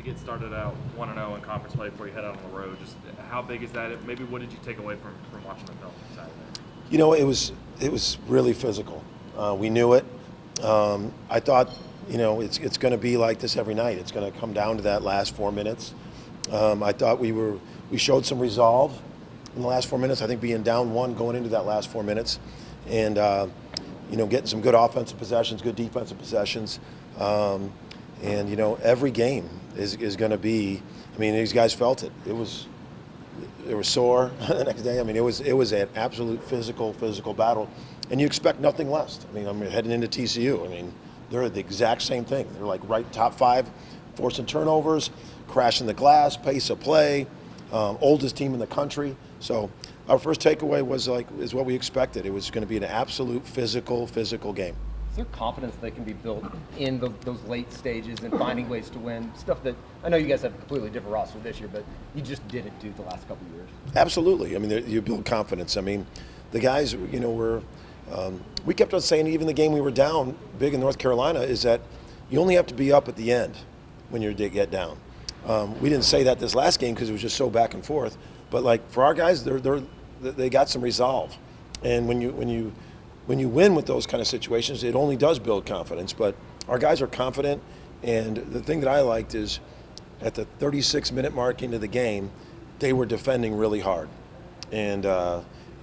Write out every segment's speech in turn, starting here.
to get started out 1-0 in conference play before you head out on the road. Just how big is that? Maybe what did you take away from watching the film Saturday? It was really physical. We knew it. I thought, it's going to be like this every night. It's going to come down to that last 4 minutes. I thought we showed some resolve in the last 4 minutes. I think being down one going into that last 4 minutes, and getting some good offensive possessions, good defensive possessions, and every game is going to be. I mean, these guys felt it. They were sore the next day. I mean, it was an absolute physical battle, and you expect nothing less. I mean, I'm heading into TCU. I mean, they're the exact same thing. They're like right top five, forcing turnovers, crashing the glass, pace of play, oldest team in the country. So our first takeaway is what we expected. It was going to be an absolute physical game. Is there confidence that can be built in those late stages and finding ways to win? Stuff that I know you guys have a completely different roster this year, but you just didn't do the last couple of years. Absolutely. I mean, you build confidence. I mean, the guys, we kept on saying even the game we were down big in North Carolina is that you only have to be up at the end when you get down. We didn't say that this last game because it was just so back and forth. But like for our guys, they got some resolve, and when you win with those kind of situations, it only does build confidence. But our guys are confident, and the thing that I liked is at the 36-minute mark into the game, they were defending really hard, and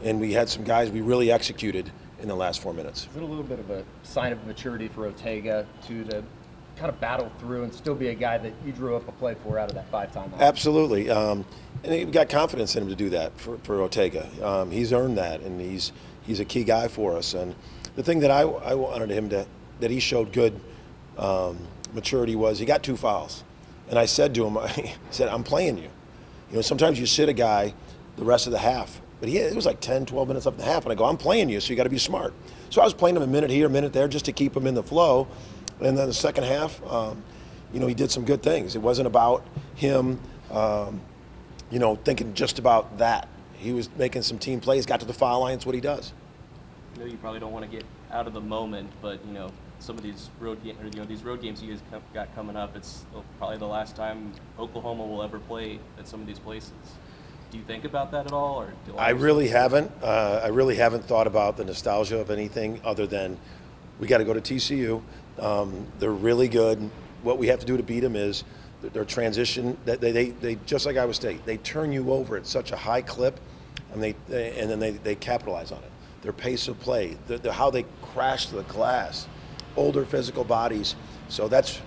we had some guys we really executed in the last 4 minutes. Is it a little bit of a sign of maturity for Ortega to kind of battle through and still be a guy that you drew up a play for out of that 5-time out? Absolutely, and we got confidence in him to do that for Ortega. He's earned that, and he's a key guy for us. And the thing that I wanted him that he showed good maturity was he got 2 fouls. And I said to him, I said, I'm playing you. Sometimes you sit a guy the rest of the half, but it was like 10, 12 minutes up the half, and I go, I'm playing you, so you got to be smart. So I was playing him a minute here, a minute there, just to keep him in the flow. And then the second half, he did some good things. It wasn't about him, thinking just about that. He was making some team plays, got to the foul line. It's what he does. I know you probably don't want to get out of the moment, but some of these road games you guys got coming up, it's probably the last time Oklahoma will ever play at some of these places. Do you think about that at all, or I really haven't. I really haven't thought about the nostalgia of anything other than we got to go to TCU. They're really good. What we have to do to beat them is their transition. That they just like Iowa State, they turn you over at such a high clip, and then they capitalize on it. Their pace of play, how they crash the glass, older physical bodies. So that's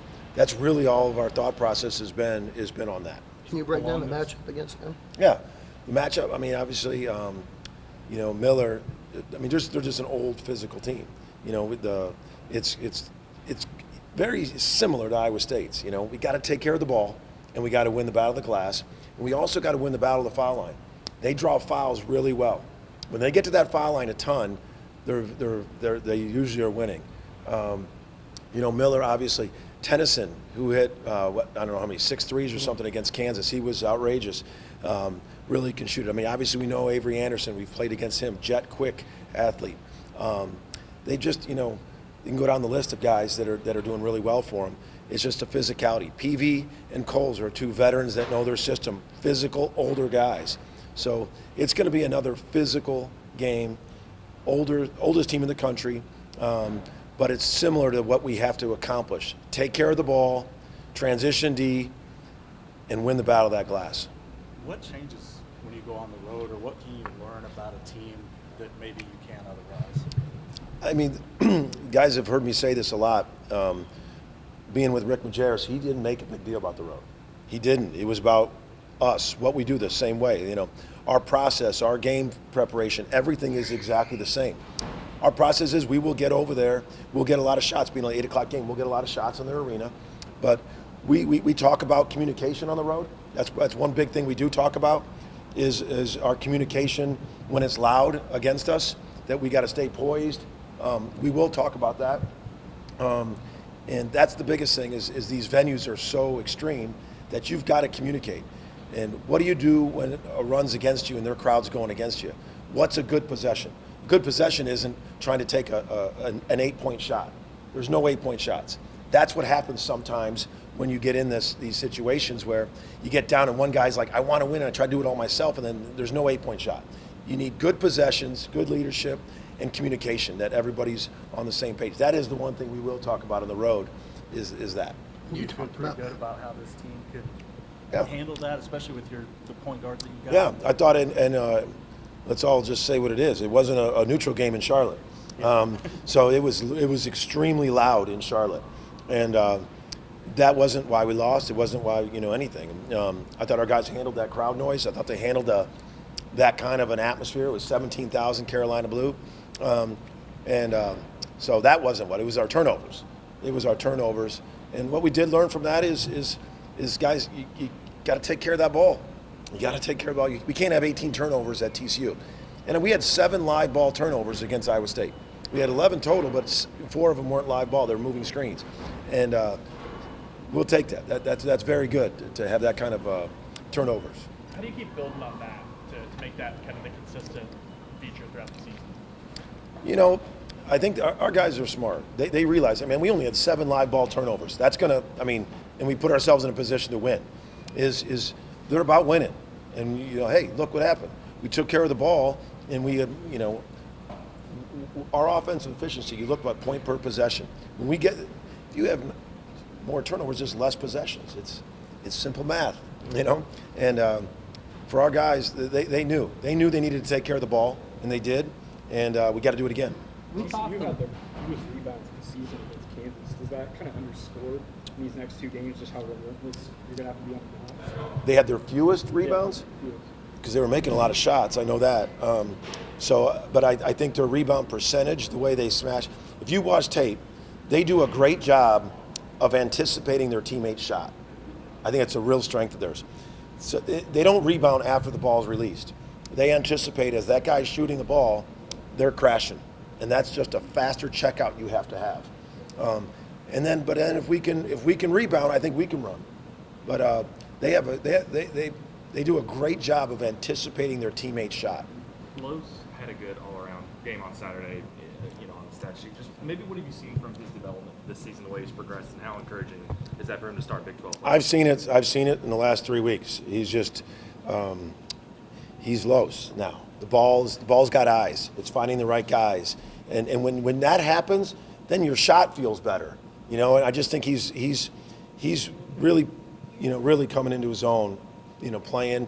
really all of our thought process has been on that. Can you break down the matchup against them? Yeah, the matchup. I mean, obviously, Miller. I mean, they're just an old physical team. It's very similar to Iowa State's. We got to take care of the ball, and we got to win the battle of the glass, and we also got to win the battle of the foul line. They draw fouls really well. When they get to that foul line a ton, they usually are winning. Miller, obviously, Tennyson, who hit I don't know how many 6 threes or something against Kansas. He was outrageous. Really can shoot. I mean, obviously we know Avery Anderson. We've played against him. Jet quick athlete. They just you can go down the list of guys that are doing really well for them. It's just a physicality. PV and Coles are 2 veterans that know their system. Physical, older guys. So it's going to be another physical game. Oldest team in the country. But it's similar to what we have to accomplish. Take care of the ball, transition D, and win the battle of that glass. What changes when you go on the road, or what can you learn about a team that maybe you can't otherwise? I mean, guys have heard me say this a lot. Being with Rick Majerus, he didn't make a big deal about the road. He didn't. It was about us, what we do the same way. Our process, our game preparation, everything is exactly the same. Our process is we will get over there. We'll get a lot of shots. Being an 8 o'clock game, we'll get a lot of shots in their arena. But we talk about communication on the road. That's one big thing we do talk about is our communication when it's loud against us, that we got to stay poised. We will talk about that. And that's the biggest thing is these venues are so extreme that you've got to communicate. And what do you do when a run's against you and their crowd's going against you? What's a good possession? Good possession isn't trying to take an 8-point shot. There's no 8-point shots. That's what happens sometimes when you get in these situations where you get down and one guy's like, I want to win, and I try to do it all myself, and then there's no 8-point shot. You need good possessions, good leadership, and communication, that everybody's on the same page. That is the one thing we will talk about on the road, is that. You feel pretty good about how this team could Yeah. handle that, especially with the point guard that you got. Yeah, I thought, and let's all just say what it is. It wasn't a neutral game in Charlotte, so it was extremely loud in Charlotte, and that wasn't why we lost. It wasn't why anything. I thought our guys handled that crowd noise. I thought they handled that kind of an atmosphere. It was 17,000 Carolina Blue, so that wasn't what it was. Our turnovers. It was our turnovers, and what we did learn from that is guys, you got to take care of that ball. You got to take care of the ball. We can't have 18 turnovers at TCU. And we had 7 live ball turnovers against Iowa State. We had 11 total, but 4 of them weren't live ball. They were moving screens. And we'll take that. That's very good to have that kind of turnovers. How do you keep building on that to make that kind of the consistent feature throughout the season? I think our guys are smart. They realize, we only had 7 live ball turnovers. That's going to, and we put ourselves in a position to win. They're about winning. And, hey, look what happened. We took care of the ball, and we had, our offensive efficiency, you look at point per possession. When you have more turnovers, there's less possessions. It's simple math, And for our guys, they knew they needed to take care of the ball, and they did, and we got to do it again. You had the fewest rebounds of the season against Kansas. Does that kind of underscore in these next 2 games just how relentless you're going to have to be on the bounce? They had their fewest rebounds because they were making a lot of shots. I know that. But I think their rebound percentage, the way they smash. If you watch tape, they do a great job of anticipating their teammate's shot. I think it's a real strength of theirs. So they don't rebound after the ball is released. They anticipate as that guy's shooting the ball, they're crashing. And that's just a faster checkout you have to have. But then if we can rebound, I think we can run. But they do a great job of anticipating their teammate's shot. Lowe's had a good all-around game on Saturday, on the stat sheet. Just maybe what have you seen from his development this season, the way he's progressed, and how encouraging is that for him to start Big 12 play? I've seen it in the last 3 weeks. He's just he's Lowe's now. The ball's got eyes. It's finding the right guys. And when that happens, then your shot feels better. And I just think he's really, really coming into his own, playing.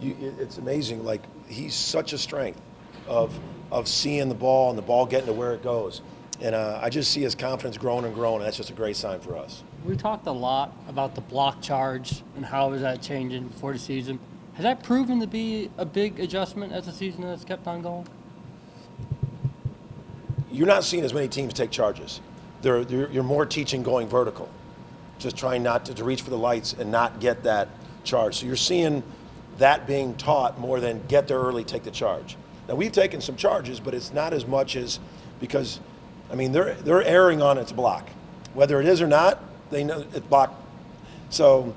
It's amazing. Like, he's such a strength of seeing the ball and the ball getting to where it goes. And I just see his confidence growing and growing, and that's just a great sign for us. We talked a lot about the block charge and how is that changing before the season. Has that proven to be a big adjustment as the season has kept on going? You're not seeing as many teams take charges. You're more teaching going vertical, just trying not to reach for the lights and not get that charge. So you're seeing that being taught more than get there early, take the charge. Now, we've taken some charges, but it's not as much as because, they're erring on its block. Whether it is or not, they know it's blocked. So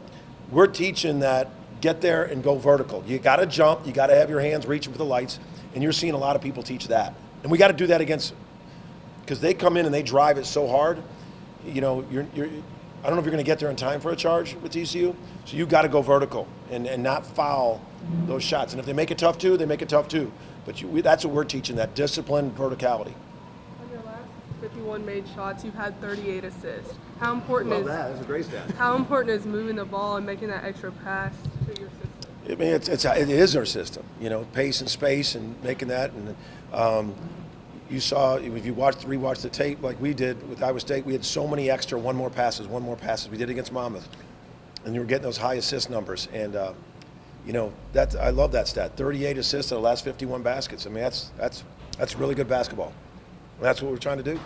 we're teaching that get there and go vertical. You got to jump. You got to have your hands reaching for the lights, and you're seeing a lot of people teach that. And we got to do that because they come in and they drive it so hard. I don't know if you're going to get there in time for a charge with TCU. So you got to go vertical and not foul those shots. And if they make it tough too, they make it tough too. But that's what we're teaching, that discipline, verticality. On your last 51 made shots, you've had 38 assists. How important is that? That's a great stat. How important is moving the ball and making that extra pass to your system? It is our system. Pace and space and making that. And you saw, if you rewatched the tape like we did with Iowa State, we had so many extra one more passes. We did against Monmouth, and you were getting those high assist numbers. And I love that stat. 38 assists in the last 51 baskets. That's really good basketball. And that's what we're trying to do.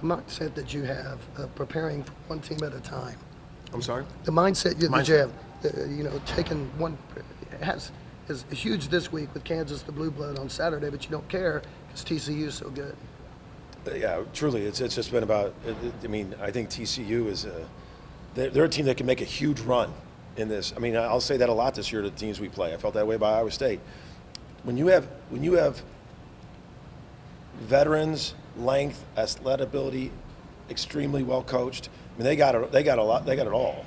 The mindset that you have preparing for one team at a time. I'm sorry? The mindset that you have, taking one is huge this week with Kansas, the Blue Blood on Saturday, but you don't care because TCU is so good. Yeah, truly, it's just been about. I think TCU is they're a team that can make a huge run in this. I'll say that a lot this year to the teams we play. I felt that way by Iowa State. When you have veterans, length, athletic ability, extremely well coached, I mean, they got it. They got a lot. They got it all,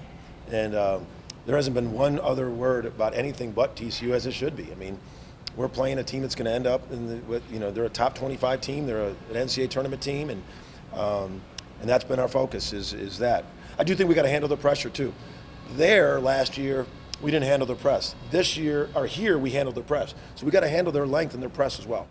and there hasn't been one other word about anything but TCU as it should be. I mean, we're playing a team that's going to end up they're a top 25 team. They're an NCAA tournament team, and that's been our focus. Is that I do think we got to handle the pressure too. There last year we didn't handle the press. This year or here we handled the press. So we got to handle their length and their press as well.